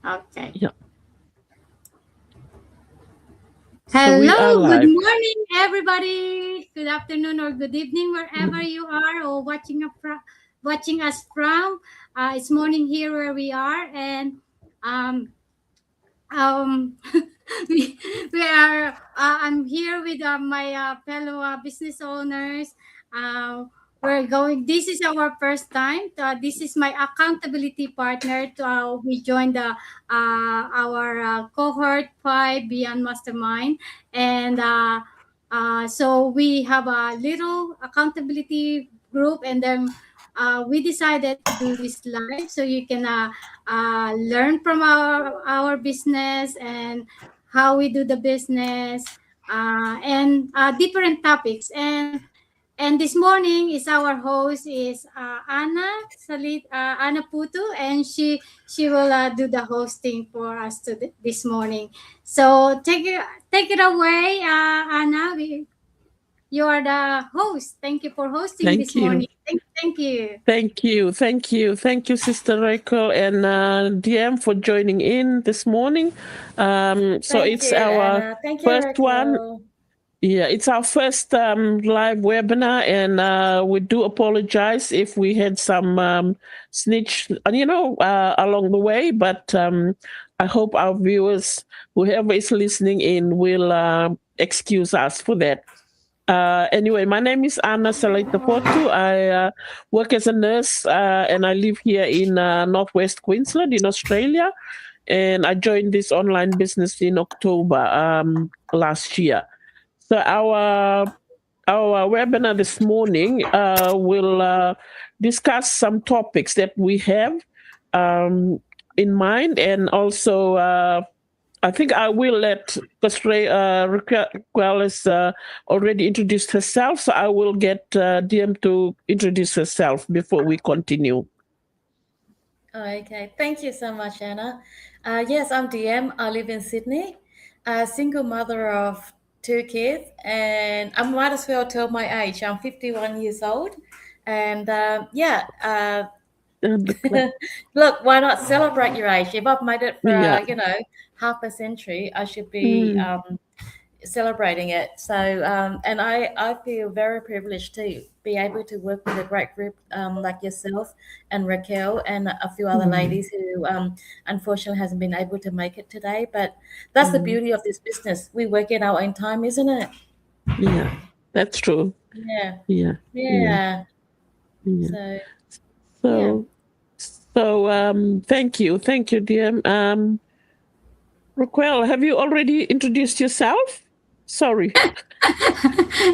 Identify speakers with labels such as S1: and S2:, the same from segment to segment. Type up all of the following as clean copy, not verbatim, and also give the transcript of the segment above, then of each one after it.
S1: Okay.
S2: Yeah. So we are
S1: Hello, good
S2: live.
S1: morning, everybody. Good afternoon or good evening, wherever
S2: Mm.
S1: you are or watching us from. It's morning here where we are, and um, um, we are. I'm here with my fellow business owners. Uh, we're going. This is our first time. This is my accountability partner. We joined our cohort 5 Beyond Mastermind, and so we have a little accountability group, and then we decided to do this live so you can learn from our business and how we do the business and different topics and this morning is our host is Anna Putu, and she will do the hosting for us this morning. So take it away, Anna. You are the host. Thank you for hosting this
S2: Thank you.
S1: morning. Thank you.
S2: Thank you. Thank you. Thank you, Sister Reiko and DM for joining in this morning. So
S3: Thank
S2: it's
S3: you,
S2: our
S3: Anna. Thank you,
S2: first one.
S3: Raquel.
S2: Yeah, it's our first live webinar, and we do apologize if we had some snitch, along the way. But I hope our viewers, whoever is listening in, will excuse us for that. Anyway, my name is Anna Salaitapotu. I work as a nurse, and I live here in Northwest Queensland in Australia. And I joined this online business in October last year. So our webinar this morning will discuss some topics that we have in mind, and also I think I will let because Raquel has already introduced herself, so I will get DM to introduce herself before we continue.
S3: Oh, okay. Thank you so much, Anna. Yes, I'm DM. I live in Sydney, a single mother of two kids, and I might as well tell my age. I'm 51 years old, and look, why not celebrate your age? If I've made it for
S2: Yeah.
S3: half a century, I should be
S2: Mm.
S3: celebrating it. So, and I feel very privileged to be able to work with a great group like yourself and Raquel and a few other
S2: Mm.
S3: ladies who unfortunately hasn't been able to make it today. But that's the
S2: Mm.
S3: beauty of this business. We work in our own time, isn't it?
S2: Yeah, that's true.
S3: Yeah,
S2: Yeah, yeah,
S3: yeah.
S2: yeah.
S3: So, yeah.
S2: So, thank you, DM. Raquel, have you already introduced yourself? Sorry.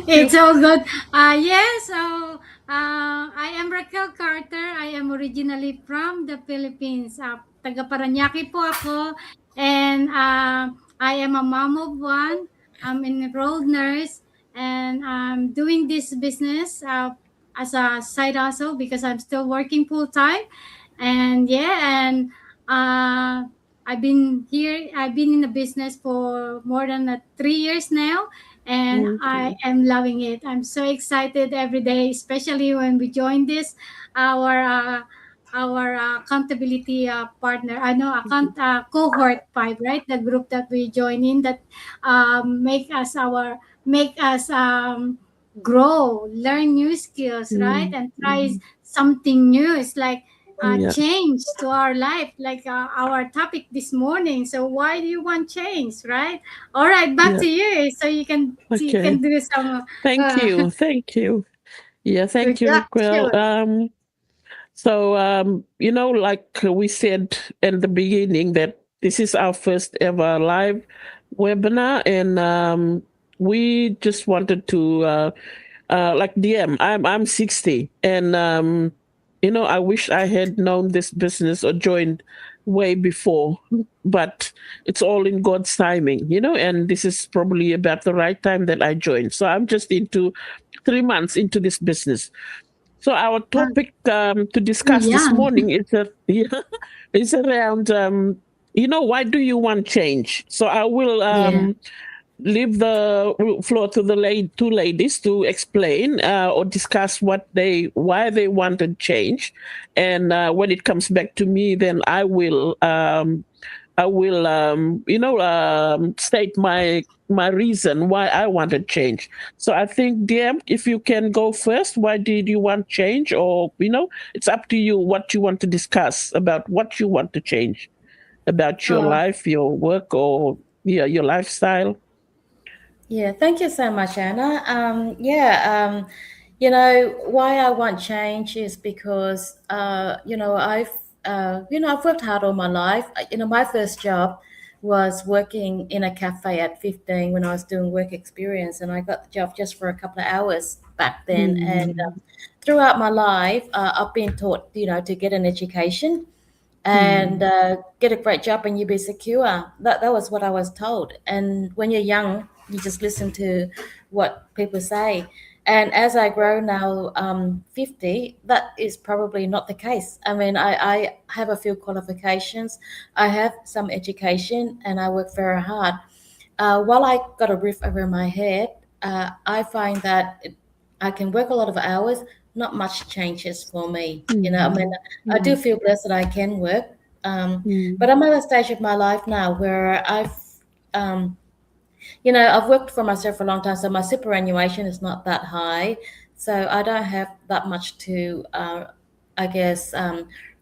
S1: It's all good. Yes, so I am Raquel Carter. I am originally from the Philippines. Taga Paranaque po ako. And I am a mom of one. I'm an enrolled nurse. And I'm doing this business as a side hustle because I'm still working full time. And yeah, and I've been in the business for more than 3 years now, and I
S2: Okay.
S1: am loving it. I'm so excited every day, especially when we join this our accountability partner. I know cohort 5, right? The group that we join in that make us grow, learn new skills, right,
S2: Mm,
S1: and try
S2: mm,
S1: something new. It's like
S2: yeah,
S1: change to our life, like our topic this morning. So why do you want change, right? All right, back
S2: yeah.
S1: to you, so you
S2: Okay.
S1: can do some.
S2: Thank
S1: Uh,
S2: you. Thank you. Yeah, thank you,
S1: yeah,
S2: Raquel.
S1: sure.
S2: So like we said in the beginning that this is our first ever live webinar, and we just wanted to like DM. I'm 60, and I wish I had known this business or joined way before, but it's all in God's timing, and this is probably about the right time that I joined. So I'm just into 3 months into this business. So our
S1: Uh,
S2: topic to
S1: oh,
S2: discuss this
S1: yeah.
S2: morning is is around why do you want change? So I will
S1: Yeah.
S2: leave the floor to the two ladies to explain or discuss why they wanted change, and when it comes back to me, then I will I will, state my reason why I wanted change. So I think, DM, if you can go first, why did you want change? Or it's up to you what you want to discuss about what you want to change about your
S3: Oh,
S2: life, your work, or your lifestyle.
S3: yeah, thank you so much, Anna. Why I want change is because, I've worked hard all my life. My first job was working in a cafe at 15 when I was doing work experience, and I got the job just for a couple of hours back then. And
S2: Mm,
S3: throughout my life, I've been taught, to get an education and
S2: mm,
S3: get a great job and you be secure. That was what I was told. And when you're young, you just listen to what people say. And as I grow now, 50, that is probably not the case. I mean, I have a few qualifications, I have some education, and I work very hard. While I got a roof over my head, I find that I can work a lot of hours. Not much changes for me. I mean,
S2: mm,
S3: I do
S2: mm,
S3: feel blessed that I can work. But
S2: mm,
S3: I'm at a stage of my life now where um, I've worked for myself for a long time, so my superannuation is not that high. So I don't have that much to, I guess,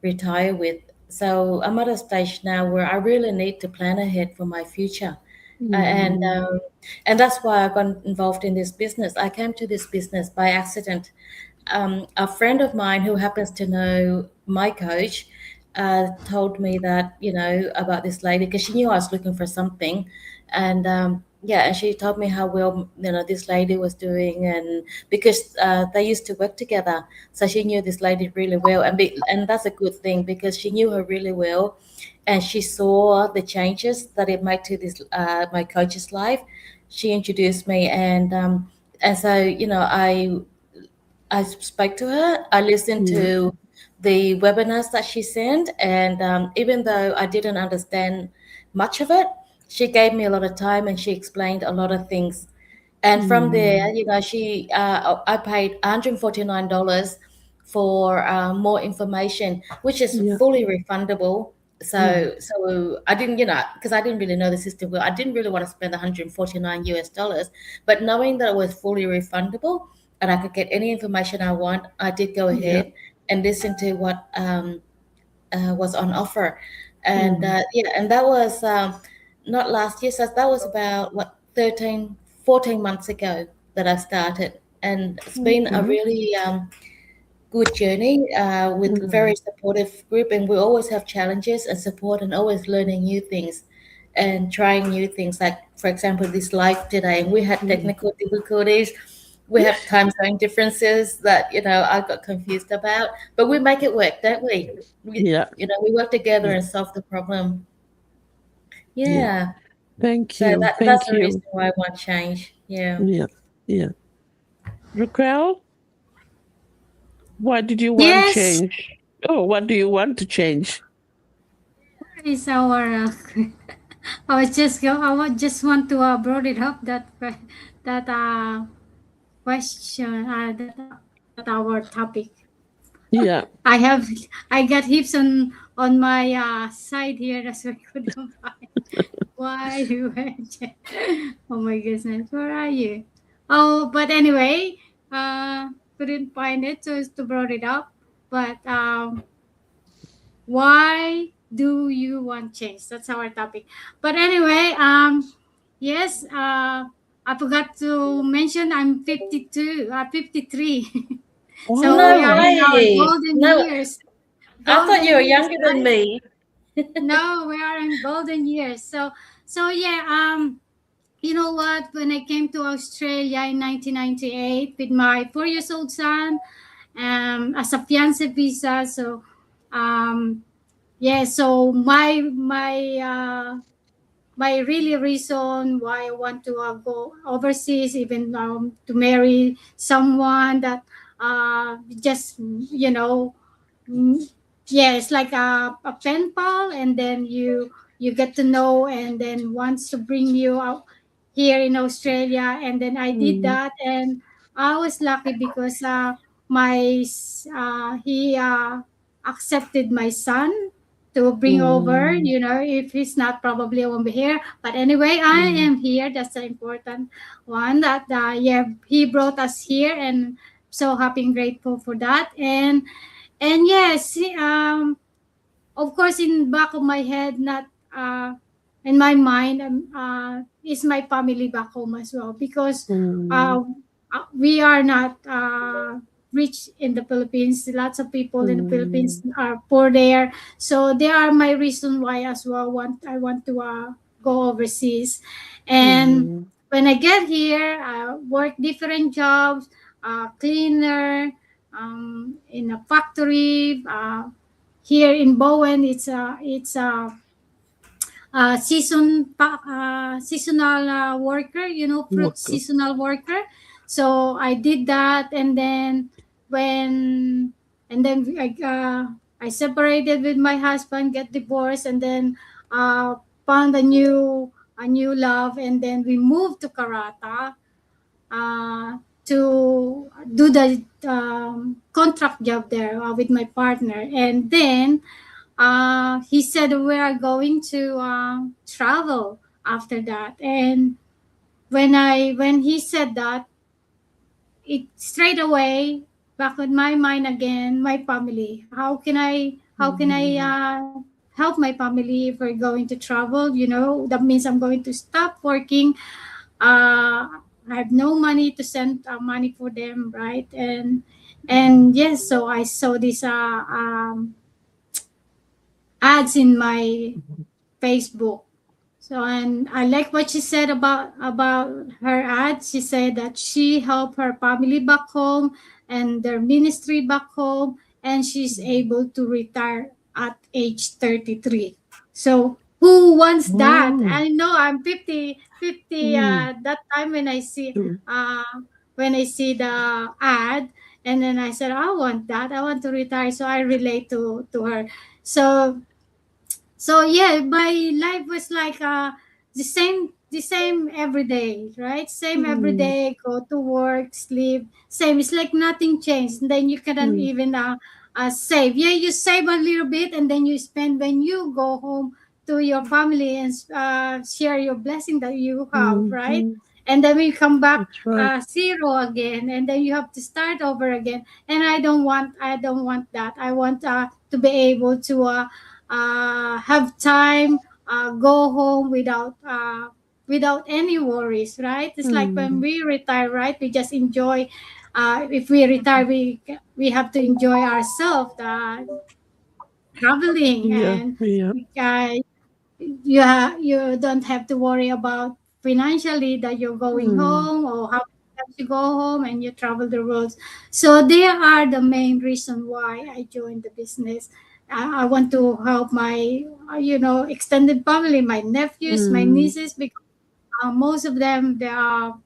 S3: retire with. So I'm at a stage now where I really need to plan ahead for my future. Uh, and
S2: mm,
S3: um, and that's why I got involved in this business. I came to this business by accident. A friend of mine who happens to know my coach told me that about this lady because she knew I was looking for something, and and she told me how well this lady was doing, and because they used to work together, so she knew this lady really well, and that's a good thing because she knew her really well, and she saw the changes that it made to this my coach's life. She introduced me, and so I spoke to her. I listened
S2: yeah,
S3: to the webinars that she sent, and even though I didn't understand much of it, she gave me a lot of time and she explained a lot of things. And from there,
S2: mm,
S3: I paid $149 for more information, which is
S2: yeah,
S3: fully refundable.
S2: yeah,
S3: So I didn't, because I didn't really know the system well. I didn't really want to spend 149 US dollars, but knowing that it was fully refundable and I could get any information I want, I did go
S2: yeah,
S3: ahead and listen to what was on offer. And
S2: mm,
S3: and that was not last year, so that was about what 13, 14 months ago that I started. And it's been a
S2: okay,
S3: really good journey with very
S2: mm,
S3: supportive group, and we always have challenges and support and always learning new things and trying new things, like for example this live today, and we had
S2: mm,
S3: technical difficulties. We have time zone differences that I got confused about, but we make it work, don't
S2: yeah,
S3: we work together
S2: yeah,
S3: and solve the problem.
S2: yeah.
S3: Yeah,
S2: Thank
S3: so
S2: you,
S3: that's
S2: thank
S3: the reason
S2: you.
S3: why I want change. Yeah.
S2: Yeah, yeah. Raquel, why did you want
S1: Yes,
S2: change? Oh, what do you want to change?
S1: is our. I would just want to brought it up that question that our topic.
S2: Yeah.
S1: I have I got hips on my side here. That's why I couldn't find. Why you went? Oh my goodness, where are you? Oh, but anyway, couldn't find it, so to brought it up. But why do you want change? That's our topic. But anyway, yes, I forgot to mention I'm 52, 53. So
S3: No
S1: we are
S2: Wow.
S1: in our
S3: way.
S1: golden
S3: No,
S1: years.
S3: I thought you
S1: Golden
S3: were
S1: years,
S3: younger than
S1: right?
S3: me.
S1: No, we are in golden years. So yeah, you know what? When I came to Australia in 1998 with my 4 years old son, as a fiance visa, so um, yeah, so my really reason why I want to go overseas, even to marry someone that just mm, yeah, it's like a pen pal, and then you get to know, and then wants to bring you out here in Australia, and then I did
S2: Mm,
S1: that, and I was lucky because my he accepted my son, bring over.
S2: Mm.
S1: If he's not, probably I won't be here. But anyway, I
S2: Mm.
S1: am here. That's the important one. That yeah, he brought us here, and so happy and grateful for that. And yes, of course, in back of my head, not in my mind, is my family back home as well, because
S2: Mm.
S1: uh, we are not rich in the Philippines. Lots of people in the Philippines
S2: Mm.
S1: are poor there, so they are my reason why as well. I want to go overseas, and
S2: Mm.
S1: when I get here, I work different jobs, cleaner, in a factory. Here in Bowen, it's a seasonal worker, fruit
S2: Okay.
S1: seasonal worker. So I did that, and then when and then I separated with my husband, get divorced, and then found a new love, and then we moved to Karata, to do the contract job there with my partner. And then he said we are going to travel after that. And when he said that, it straight away back in my mind again, my family. How can I
S2: Mm.
S1: help my family if we're going to travel? That means I'm going to stop working. I have no money to send money for them, right? And yes, so I saw these ads in my Facebook. So, and I like what she said about her ad. She said that she helped her family back home and their ministry back home, and she's able to retire at age 33. So who wants that?
S2: Mm.
S1: I know I'm 50
S2: Mm.
S1: that time
S2: Mm.
S1: when I see the ad, and then I said I want that. I want to retire, so I relate to her. So yeah, my life was like the same every day, right? Same every
S2: Mm.
S1: day, go to work, sleep, same. It's like nothing changed. And then you cannot
S2: Mm.
S1: even save. Yeah, you save a little bit, and then you spend when you go home to your family and share your blessing that you have,
S2: Mm.
S1: right?
S2: Mm.
S1: And then we come back
S2: That's right.
S1: zero again, and then you have to start over again. And I don't want that. I want to be able to have time, go home without any worries, right? It's like when
S2: Mm.
S1: we retire, right? We just enjoy. If we retire, we have to enjoy ourselves, traveling,
S2: Yeah.
S1: and
S2: Yeah.
S1: uh, you don't have to worry about financially that you're going
S2: Mm.
S1: home, or how many times you go home and you travel the world. So they are the main reason why I joined the business. I want to help my extended family, my nephews, my
S2: Mm.
S1: nieces, because most of them, they are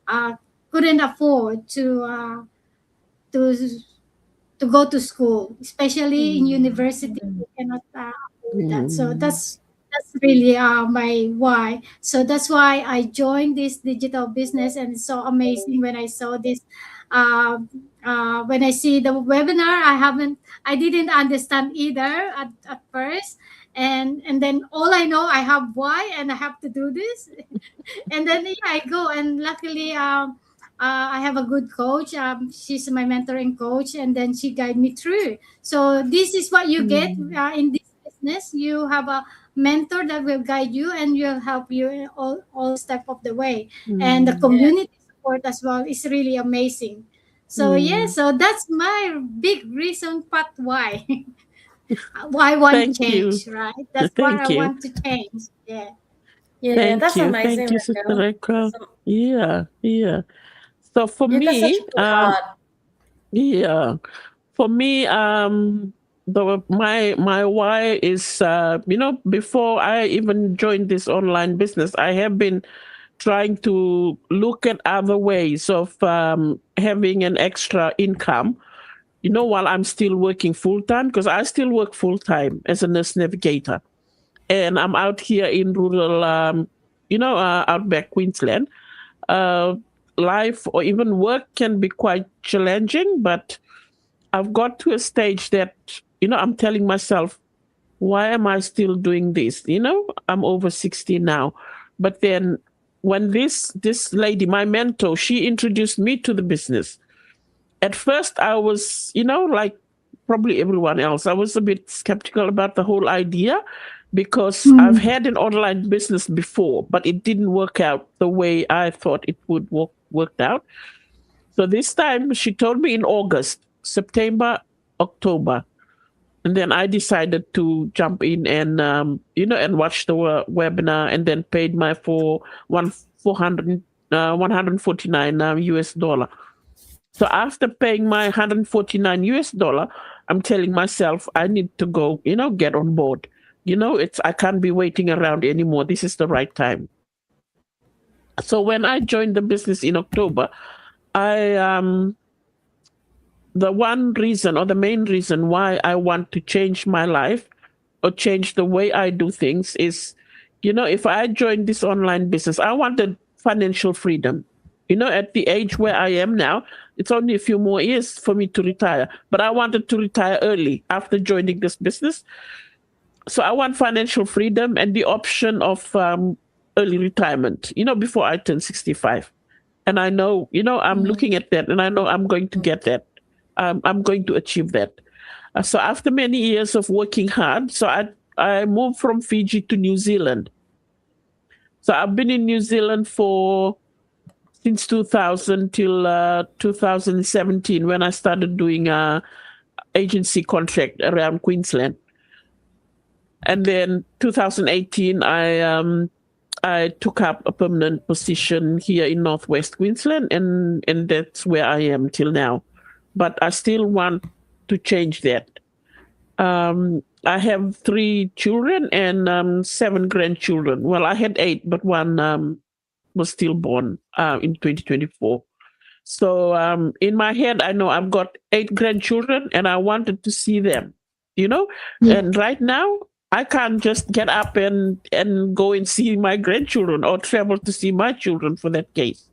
S1: uh, couldn't afford to to go to school, especially in
S2: Mm.
S1: university.
S3: Mm.
S1: You cannot afford that. So
S2: Mm.
S1: that's really my why. So that's why I joined this digital business, and it's so amazing when I saw this. Uh, when I see the webinar, I didn't understand either at first, and then all I know, I have why, and I have to do this. And then yeah, I go, and luckily I have a good coach. She's my mentoring coach, and then she guide me through. So this is what you get
S2: Mm.
S1: in this business. You have a mentor that will guide you and will help you in all step of the way. And the
S2: Mm.
S3: Yeah.
S1: community support as well is really amazing. So yeah,
S2: Mm.
S1: so that's my big reason, part why why I want
S2: Thank you.
S1: change, right? That's what I
S2: Thank you.
S1: want to change. Yeah.
S3: Yeah,
S2: Thank
S3: that's
S2: you.
S3: amazing,
S2: Thank you, Sister
S3: Rachel.
S2: Rekha. Yeah. Yeah. So for
S3: You got such
S2: me,
S3: a good heart.
S2: yeah, for me, my why is, before I even joined this online business, I have been trying to look at other ways of having an extra income, while I'm still working full time, because I still work full time as a nurse navigator. And I'm out here in rural, outback Queensland. Uh, Life or even work can be quite challenging, but I've got to a stage that, I'm telling myself, why am I still doing this? I'm over 60 now. But then when this lady, my mentor, she introduced me to the business. At first I was, like probably everyone else, I was a bit skeptical about the whole idea because I've had an online business before, but it didn't work out the way I thought it would work out. So this time she told me in August, September, October. And then I decided to jump in and, and watch the webinar, and then paid my 149 US dollar. So after paying my 149 US dollar, I'm telling myself I need to go, get on board. I can't be waiting around anymore. This is the right time. So when I joined the business in October, the one reason or the main reason why I want to change my life or change the way I do things is, if I joined this online business, I wanted financial freedom. At the age where I am now, it's only a few more years for me to retire, but I wanted to retire early after joining this business. So I want financial freedom and the option of early retirement, before I turn 65. And I know, I'm looking at that, and I know I'm going to get that. I'm going to achieve that. So after many years of working hard, so I moved from Fiji to New Zealand. So I've been in New Zealand since 2000 till 2017, when I started doing agency contract around Queensland. And then 2018, I took up a permanent position here in Northwest Queensland, and that's where I am till now. But I still want to change that. I have 3 children and 7 grandchildren. Well, I had 8, but one was stillborn in 2024. So in my head, I know I've got 8 grandchildren, and I wanted to see them, Yeah. And right now, I can't just get up and go and see my grandchildren or travel to see my children for that case.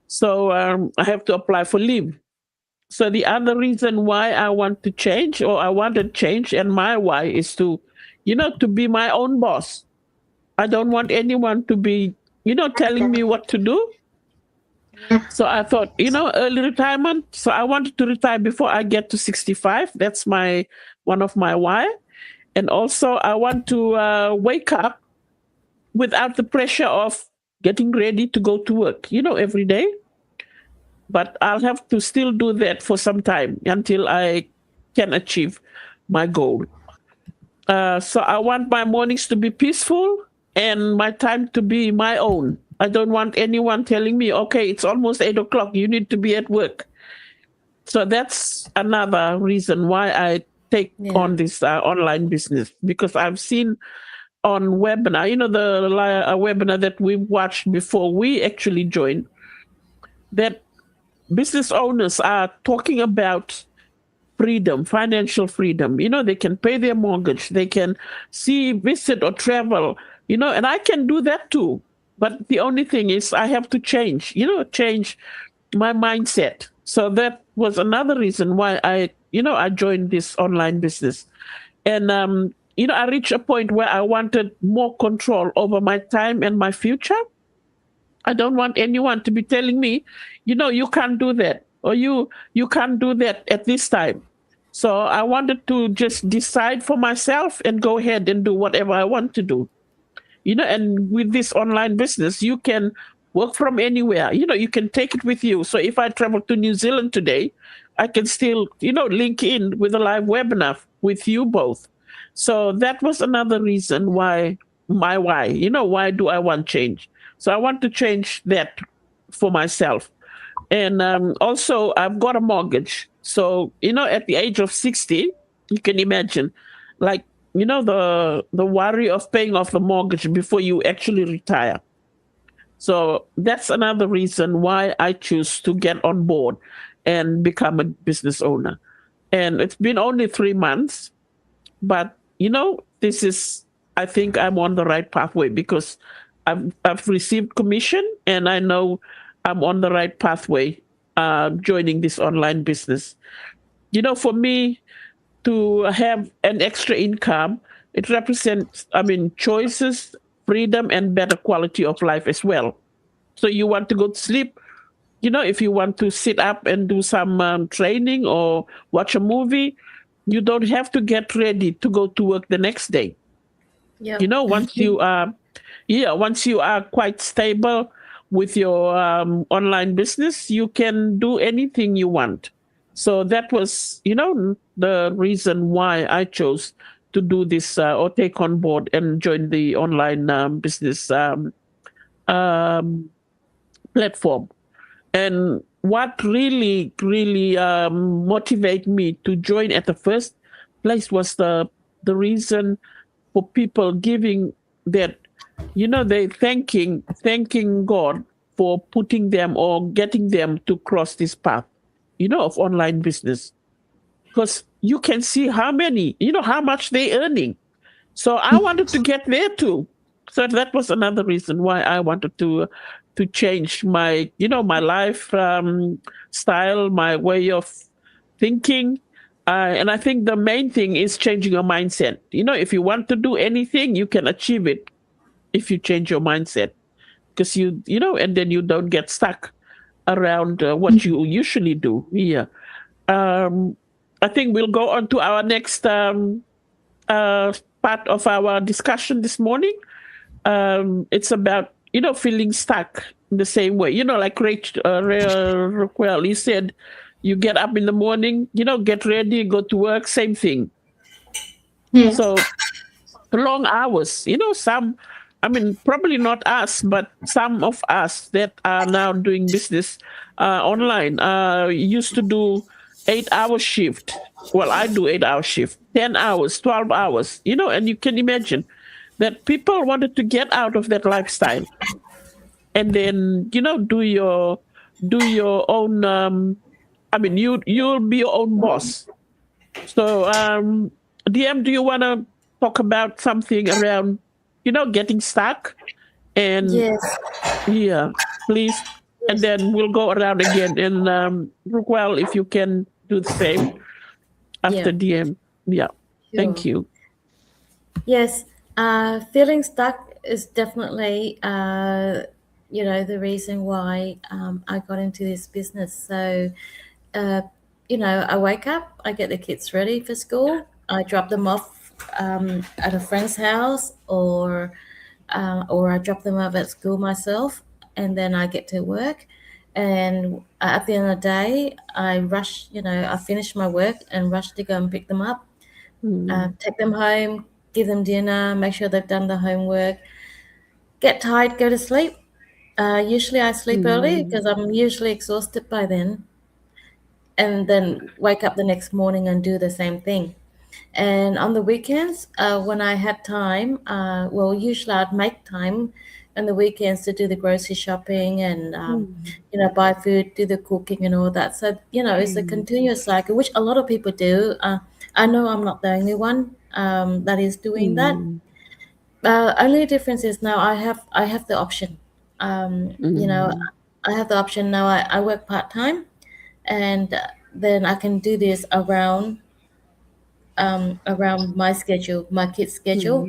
S2: So I have to apply for leave. So the other reason why I want to change, or I want to change, and my why is to, to be my own boss. I don't want anyone to be, telling me what to do. So I thought, early retirement. So I wanted to retire before I get to 65. That's one of my why. And also I want to wake up without the pressure of getting ready to go to work, every day. But I'll have to still do that for some time until I can achieve my goal. So I want my mornings to be peaceful and my time to be my own. I don't want anyone telling me, okay, it's almost 8 o'clock, you need to be at work. So that's another reason why I take on this online business, because I've seen on webinar, the webinar that we watched before we actually joined, that business owners are talking about freedom, financial freedom. They can pay their mortgage, they can visit or travel, and I can do that too. But the only thing is I have to change my mindset. So that was another reason why I joined this online business. And, I reached a point where I wanted more control over my time and my future. I don't want anyone to be telling me, you can't do that, or you can't do that at this time. So I wanted to just decide for myself and go ahead and do whatever I want to do. And with this online business, you can work from anywhere. You can take it with you. So if I travel to New Zealand today, I can still, link in with a live webinar with you both. So that was another reason why why do I want change? So I want to change that for myself. And also, I've got a mortgage. So, at the age of 60, you can imagine, like, the worry of paying off the mortgage before you actually retire. So that's another reason why I choose to get on board and become a business owner. And it's been only 3 months, but, I think I'm on the right pathway, because I've received commission, and I know I'm on the right pathway joining this online business. For me to have an extra income, it represents, choices, freedom, and better quality of life as well. So you want to go to sleep, if you want to sit up and do some training or watch a movie, you don't have to get ready to go to work the next day.
S3: Yep.
S2: Once you are quite stable with your online business, you can do anything you want. So that was, the reason why I chose to do this or take on board and join the online business platform. And what really, really motivated me to join at the first place was the reason for people giving that, they thanking God for putting them or getting them to cross this path, of online business. Because you can see how much they earning. So I wanted to get there too. So that was another reason why I wanted to change my, my life style, my way of thinking. And I think the main thing is changing your mindset. If you want to do anything, you can achieve it if you change your mindset. Because and then you don't get stuck around what you usually do. Yeah. I think we'll go on to our next part of our discussion this morning. It's about feeling stuck in the same way. Like Raquel, you said, you get up in the morning, get ready, go to work, same thing.
S1: Yes.
S2: So long hours. Some, probably not us, but some of us that are now doing business online used to do 8-hour shift. Well, I do 8-hour shift, 10 hours, 12 hours, and you can imagine that people wanted to get out of that lifestyle and then, do your own, you'll be your own boss. So, DM, do you want to talk about something around, getting stuck? And
S3: Yes.
S2: yeah, please. And then we'll go around again. And Raquel, if you can do the same after DM. Yeah. Thank you.
S3: Yes, feeling stuck is definitely, the reason why I got into this business. So, I wake up, I get the kids ready for school, I drop them off at a friend's house, or I drop them off at school myself, and then I get to work. And at the end of the day, I rush, I finish my work and rush to go and pick them up. Take them home, give them dinner, make sure they've done the homework, get tired, go to sleep. Usually I sleep early because I'm usually exhausted by then, and then wake up the next morning and do the same thing. And on the weekends, when I had time, usually I'd make time on the weekends to do the grocery shopping and, buy food, do the cooking and all that. So, it's a continuous cycle, which a lot of people do. I know I'm not the only one that is doing that. Only difference is now I have the option. I have the option now. I work part-time, and then I can do this around my schedule, my kids' schedule.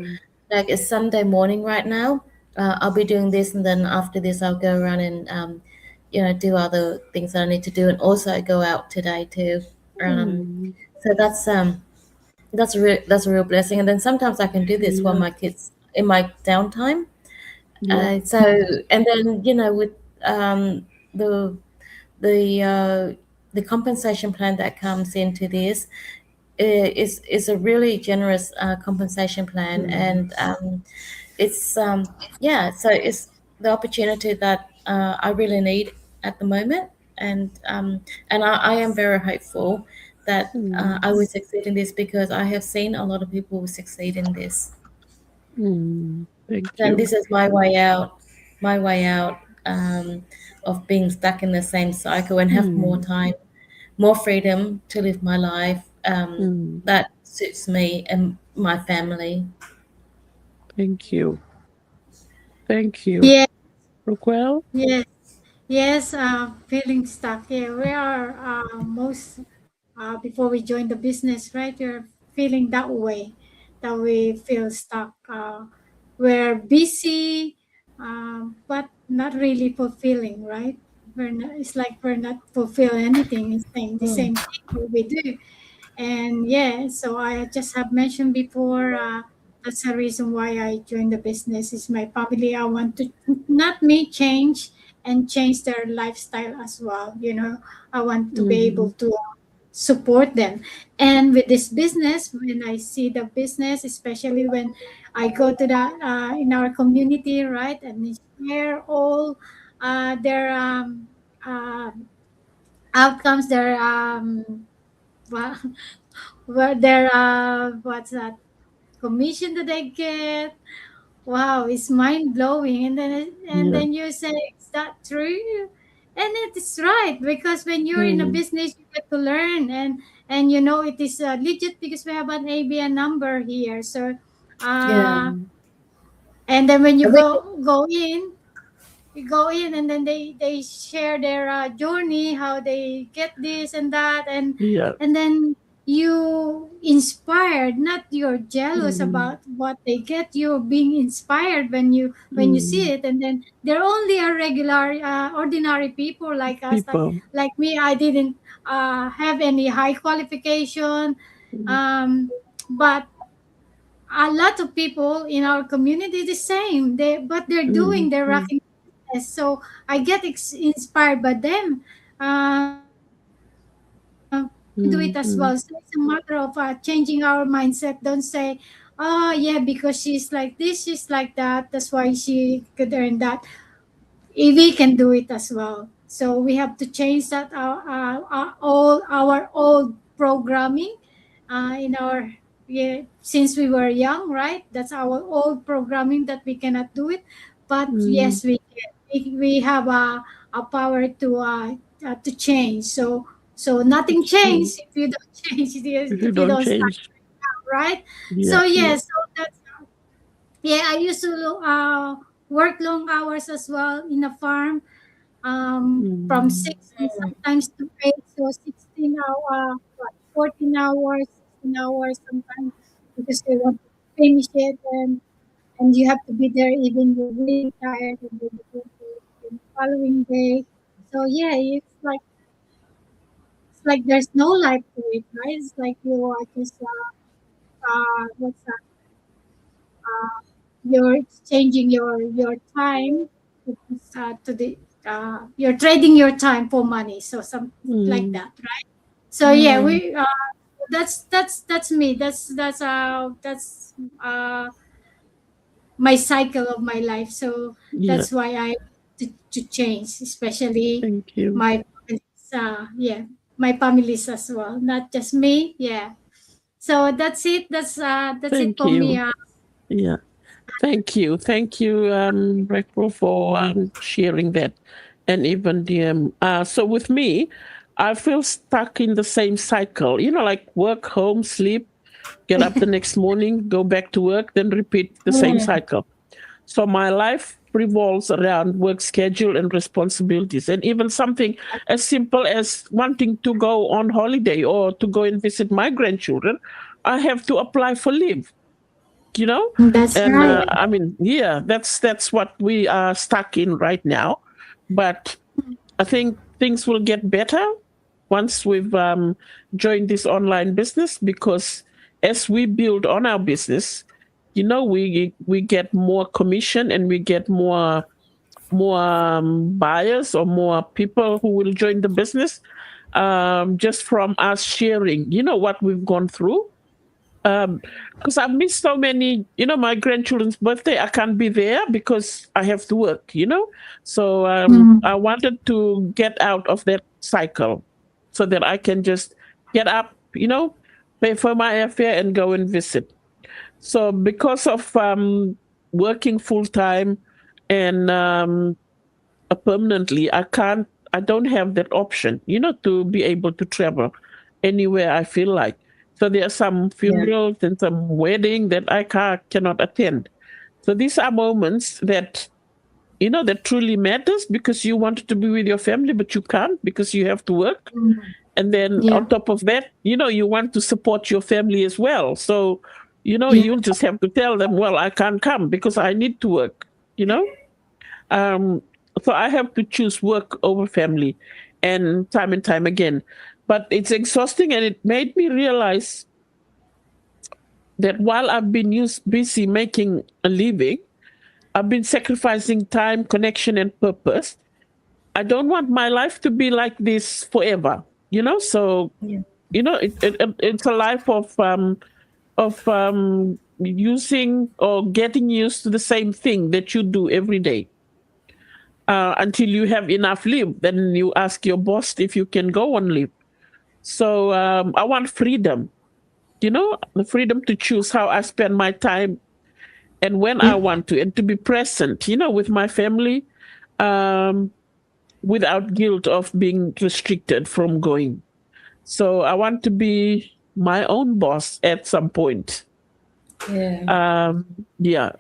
S3: Like it's Sunday morning right now. I'll be doing this, and then after this, I'll go around and do other things that I need to do, and also go out today too. So that's a real blessing. And then sometimes I can do this while my kids in my downtime. So and then with the compensation plan that comes into this is a really generous compensation plan, and it's so it's the opportunity that I really need at the moment, and I am very hopeful that I will succeed in this, because I have seen a lot of people succeed in this.
S2: Thank
S3: And
S2: you.
S3: this is my way out of being stuck in the same cycle, and have more time, more freedom to live my life that suits me and my family.
S2: Thank you. Thank you.
S1: Yeah.
S2: Raquel?
S1: Yes. Yes. Feeling stuck. Yeah, we are most before we join the business, right? You're feeling that way, that we feel stuck. We're busy, but not really fulfilling, right? It's like we're not fulfilling anything. It's saying the same thing what we do. And yeah, so I just have mentioned before, that's the reason why I joined the business. Is my family. I want to not me change and change their lifestyle as well. I want to be able to support them. And with this business, when I see the business, especially when I go to the in our community, right, and they share all their uh, outcomes, their well, their what's that commission that they get. Wow, it's mind blowing. And
S2: Yeah.
S1: then you say, is that true? And it is right, because when you're in a
S2: Mm.
S1: business, you get to learn, and it is legit, because we have an ABN number here. So,
S3: Yeah.
S1: and then when you
S3: I think
S1: go in, and then they share their journey, how they get this and that,
S2: Yeah.
S1: and then you inspired, not you're jealous
S2: Mm.
S1: about what they get. You're being inspired when you see
S2: Mm.
S1: it. And then they're only a regular ordinary people like us,
S2: People.
S1: like me. I didn't have any high qualification,
S2: Mm.
S1: but a lot of people in our community the same. But they're doing,
S2: Mm.
S1: they're rocking business. So I get inspired by them. We do it
S2: Mm.
S1: as
S2: Mm.
S1: well. So it's a matter of changing our mindset. Don't say, oh yeah, because she's like this, she's like that, that's why she could earn that. We can do it as well. So we have to change that, all our old programming in our, yeah, since we were young, right? That's our old programming, that we cannot do it. But
S2: Mm.
S1: yes, we can. We have a power to change. So nothing
S2: It's true.
S1: changes if you don't change,
S2: If you
S1: if you
S2: don't
S1: don't start,
S2: change.
S1: right?
S2: Yeah.
S1: So
S2: Yeah.
S1: yes, so that's, yeah, I used to work long hours as well in a farm, from
S2: Mm.
S1: 6 and sometimes to 8, so 16 hours, 14 hours, 16 hours sometimes, because they want to finish it, and you have to be there even you're really tired, and then you go to the following day. So yeah, it's like there's no life to it, right? It's like you are just what's that? You're exchanging your time to the you're trading your time for money, so some like
S2: Mm.
S1: that, right? So yeah, we that's me, that's my cycle of my life. So
S2: Yeah.
S1: that's why I to change, especially
S2: Thank you.
S1: my families, yeah, my families as well, not just me. Yeah, so that's it
S2: Thank
S1: for me.
S2: you. Yeah. Thank you. Thank you, Rachel, for sharing that. And even the so with me, I feel stuck in the same cycle, like work, home, sleep, get up the next morning, go back to work, then repeat the same cycle. So my life revolves around work schedule and responsibilities, and even something as simple as wanting to go on holiday or to go and visit my grandchildren, I have to apply for leave. You know,
S1: That's
S2: and
S1: right.
S2: I mean, yeah, that's what we are stuck in right now. But I think things will get better once we've joined this online business, because as we build on our business, we get more commission, and we get more buyers, or more people who will join the business, just from us sharing what we've gone through. Because I've missed so many, my grandchildren's birthday. I can't be there because I have to work. So I wanted to get out of that cycle so that I can just get up, pay for my airfare and go and visit. So because of working full time and permanently, I don't have that option, to be able to travel anywhere I feel like. So there are some funerals and some wedding that I cannot attend. So these are moments that truly matters, because you wanted to be with your family, but you can't because you have to work. And then
S1: Yeah.
S2: on top of that, you want to support your family as well. So You know,
S1: Yeah.
S2: you'll just have to tell them, well, I can't come because I need to work, you know? So I have to choose work over family and time again. But it's exhausting, and it made me realize that while I've been busy making a living, I've been sacrificing time, connection, and purpose. I don't want my life to be like this forever, you know? So,
S3: Yeah.
S2: you know, it's a life of using or getting used to the same thing that you do every day until you have enough leave. Then you ask your boss if you can go on leave. So I want freedom, you know, the freedom to choose how I spend my time and when I want to, and to be present, you know, with my family um, without guilt of being restricted from going. So I want to be my own boss at some point.
S3: Yeah.
S2: Yeah,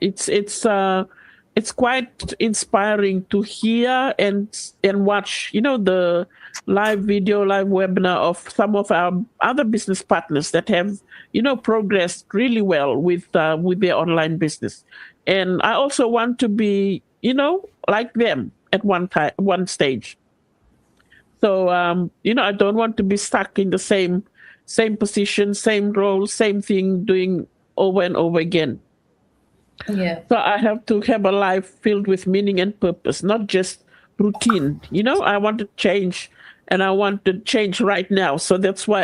S2: it's quite inspiring to hear and watch, you know, the live webinar of some of our other business partners that have, you know, progressed really well with their online business. And I also want to be, you know, like them at one stage. So you know, I don't want to be stuck in the same position, same role, same thing, doing over and over again.
S3: Yeah.
S2: So I have to have a life filled with meaning and purpose, not just routine. You know, I want to change, and I want to change right now. So that's why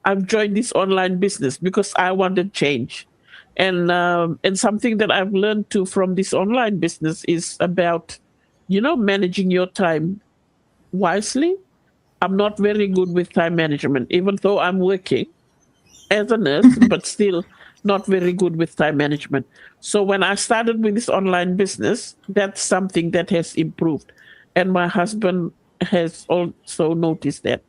S2: I've joined this online business, because I want to change. And something that I've learned too from this online business is about, you know, managing your time wisely. I'm not very good with time management, even though I'm working as a nurse, but still not very good with time management. So when I started with this online business, that's something that has improved. And my husband has also noticed that.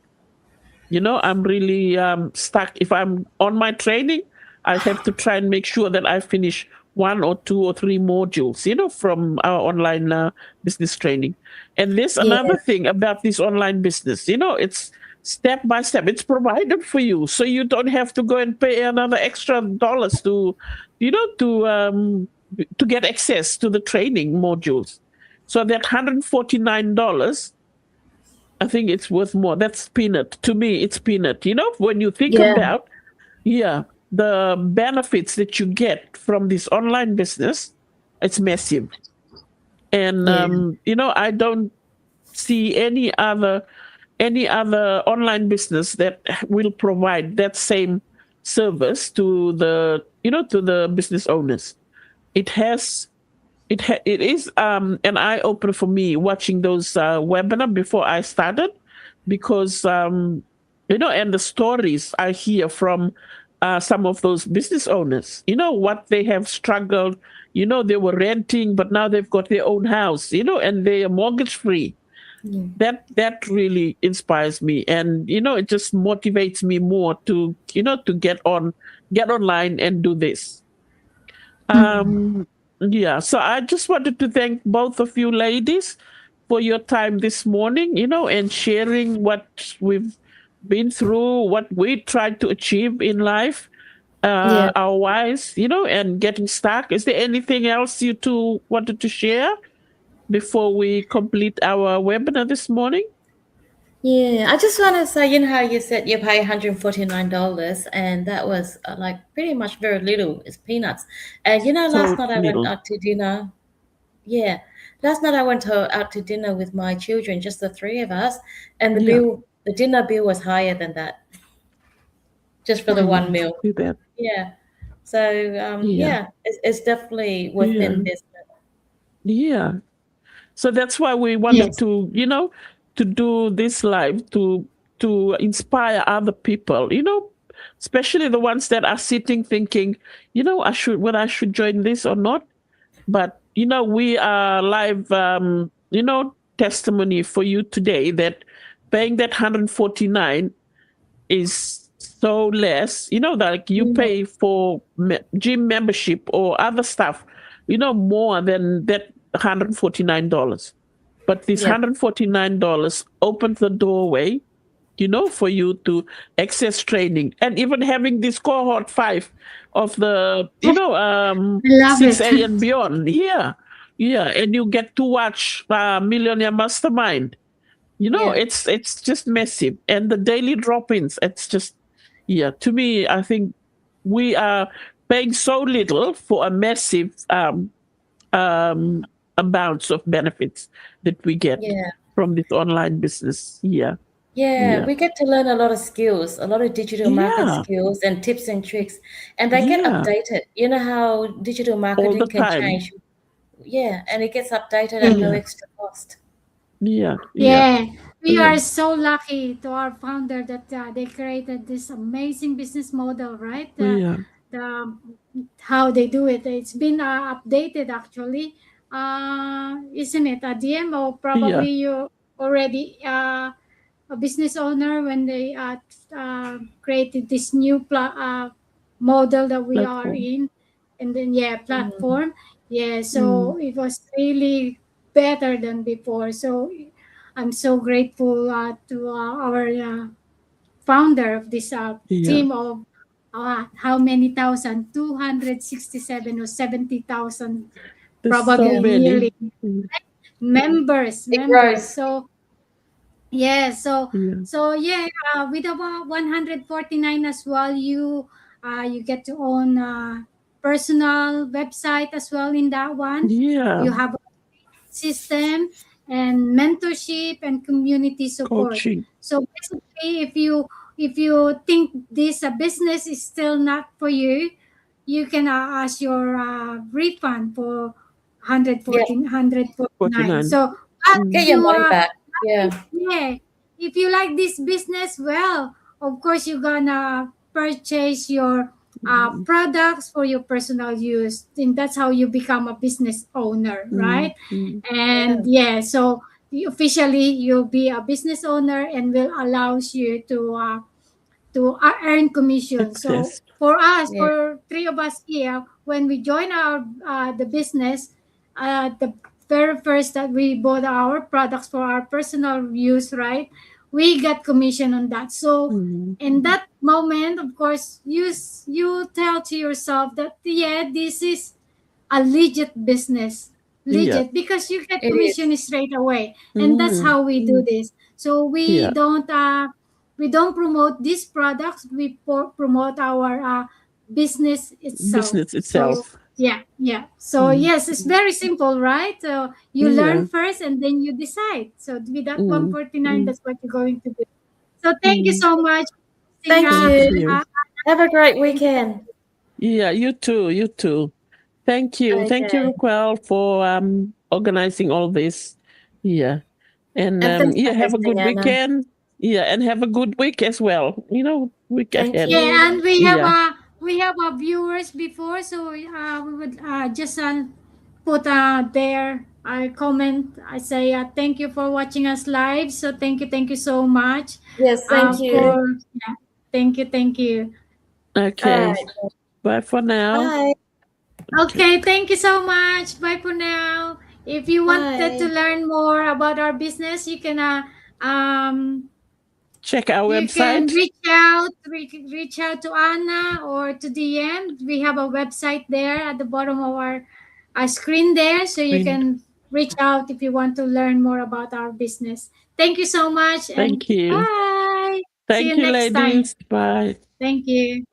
S2: You know, I'm really stuck. If I'm on my training, I have to try and make sure that I finish 1 or 2 or 3 modules, you know, from our online business training. And there's
S3: Yeah.
S2: another thing about this online business, you know, it's step by step. It's provided for you, so you don't have to go and pay another extra dollars to, you know, to get access to the training modules. So that $149, I think it's worth more. That's peanut. To me, it's peanut. You know, when you think
S3: Yeah.
S2: about, yeah, the benefits that you get from this online business, it's massive. And
S3: Yeah.
S2: you know, I don't see any other online business that will provide that same service to the, you know, to the business owners. It has it is an eye opener for me watching those webinar before I started, because you know, and the stories I hear from some of those business owners, you know, what they have struggled. You know, they were renting, but now they've got their own house, you know, and they are mortgage free.
S3: Yeah.
S2: That really inspires me, and you know, it just motivates me more to, you know, to get online and do this. Yeah, so I just wanted to thank both of you ladies for your time this morning, you know, and sharing what we've been through, what we tried to achieve in life,
S3: Yeah.
S2: our whys, you know, and getting stuck. Is there anything else you two wanted to share before we complete our webinar this morning?
S3: Yeah, I just want to say, you know how you said you pay $149, and that was like pretty much very little. It's peanuts. And you know, last
S2: So
S3: night I went
S2: little.
S3: out to dinner. Yeah, last night I went out to dinner with my children, just the three of us, and
S2: Yeah.
S3: the dinner bill was higher than that, just for the one meal.
S2: See that.
S3: Yeah. So
S2: Yeah.
S3: yeah, it's definitely
S2: Yeah.
S3: worth the investment.
S2: Yeah. So that's why we wanted
S1: Yes.
S2: to, you know, to do this live to inspire other people, you know, especially the ones that are sitting thinking, you know, whether I should join this or not. But you know, we are live, you know, testimony for you today that paying that 149 is so less. You know, that like you
S3: Mm,
S2: pay for gym membership or other stuff, you know, more than that $149. But this
S3: yeah.
S2: $149 opens the doorway for you to access training, and even having this cohort 5 of the,
S1: love
S2: 6A
S1: it.
S2: and beyond. Yeah. And you get to watch Millionaire Mastermind.
S3: Yeah.
S2: It's just massive. And the daily drop-ins, it's just, to me, I think we are paying so little for a massive amounts of benefits that we get
S3: Yeah.
S2: from this online business.
S3: Yeah,
S2: Yeah.
S3: we get to learn a lot of skills, a lot of digital marketing
S2: Yeah.
S3: skills and tips and tricks, and they get
S2: Yeah.
S3: updated. You know how digital
S2: All
S3: marketing
S2: the
S3: can
S2: time.
S3: change. Yeah, and it gets updated at no
S2: Yeah.
S3: extra cost.
S2: Yeah.
S1: Yeah, we
S2: Yeah.
S1: are so lucky to our founder that they created this amazing business model, right?
S2: Yeah.
S1: The how they do it. It's been updated actually, isn't it? A DMO, probably you already a business owner when they created this new model that we are
S2: Platform.
S1: in, and then platform. Yeah,
S2: Mm.
S1: so it was really better than before. So I'm so grateful to our founder of this
S2: Yeah.
S1: team of how many thousand, 267 or 70,000
S2: There's
S1: probably
S2: so many.
S1: yearly
S2: Mm.
S1: members.
S3: It grows.
S1: So yeah, so
S2: Yeah.
S1: with about 149 as well, you get to own personal website as well in that one.
S2: Yeah.
S1: You have a system and mentorship and community support.
S2: Coaching.
S1: So basically, if you think this business is still not for you, you can ask your refund for 149.
S2: 49.
S1: So
S3: Get your
S1: you
S3: money back. Yeah.
S1: yeah, if you like this business, well, of course you're gonna purchase your products for your personal use, and that's how you become a business owner, right? And so officially you'll be a business owner and will allows you to earn commission. So
S2: Access.
S1: for us,
S3: Yeah.
S1: for three of us here, when we join our the business, the very first that we bought our products for our personal use, right? We got commission on that. So in that moment, of course, you tell to yourself that this is a legit business, legit, because you get
S3: It
S1: commission straight away, and that's how we do this. So we don't promote these products. We promote our business itself.
S2: Business itself.
S1: So so yes, it's very simple, right? So you learn first and then you decide. So with that 149, that's what you're going to do. So thank you so much.
S3: Thank you.
S1: Uh,
S3: Have a great weekend.
S2: Yeah, you too. Thank you. Thank you,
S3: Okay.
S2: Raquel, for organizing all this. Yeah. And
S3: thanks for
S2: have a good
S3: hosting, Anna.
S2: weekend. Yeah, and have a good week as well. Week
S3: Thank
S2: ahead.
S3: you.
S1: yeah, and we
S2: Yeah.
S1: have viewers before, so we would just put there I comment. I say thank you for watching us live. So thank you so much.
S3: Yes, thank you.
S1: Thank you.
S2: Okay.
S3: All right.
S2: Bye for now.
S3: Bye.
S1: Okay, thank you so much. Bye for now. If you wanted to
S3: Bye.
S1: learn more about our business, you can
S2: Check our
S1: you can
S2: website.
S1: reach out to Anna or to DM. We have a website there at the bottom of our screen there, so you can reach out if you want to learn more about our business. Thank you so much.
S2: Thank you.
S1: Bye.
S2: Thank
S1: See you
S2: you,
S1: next
S2: ladies.
S1: time.
S2: Bye.
S1: Thank you.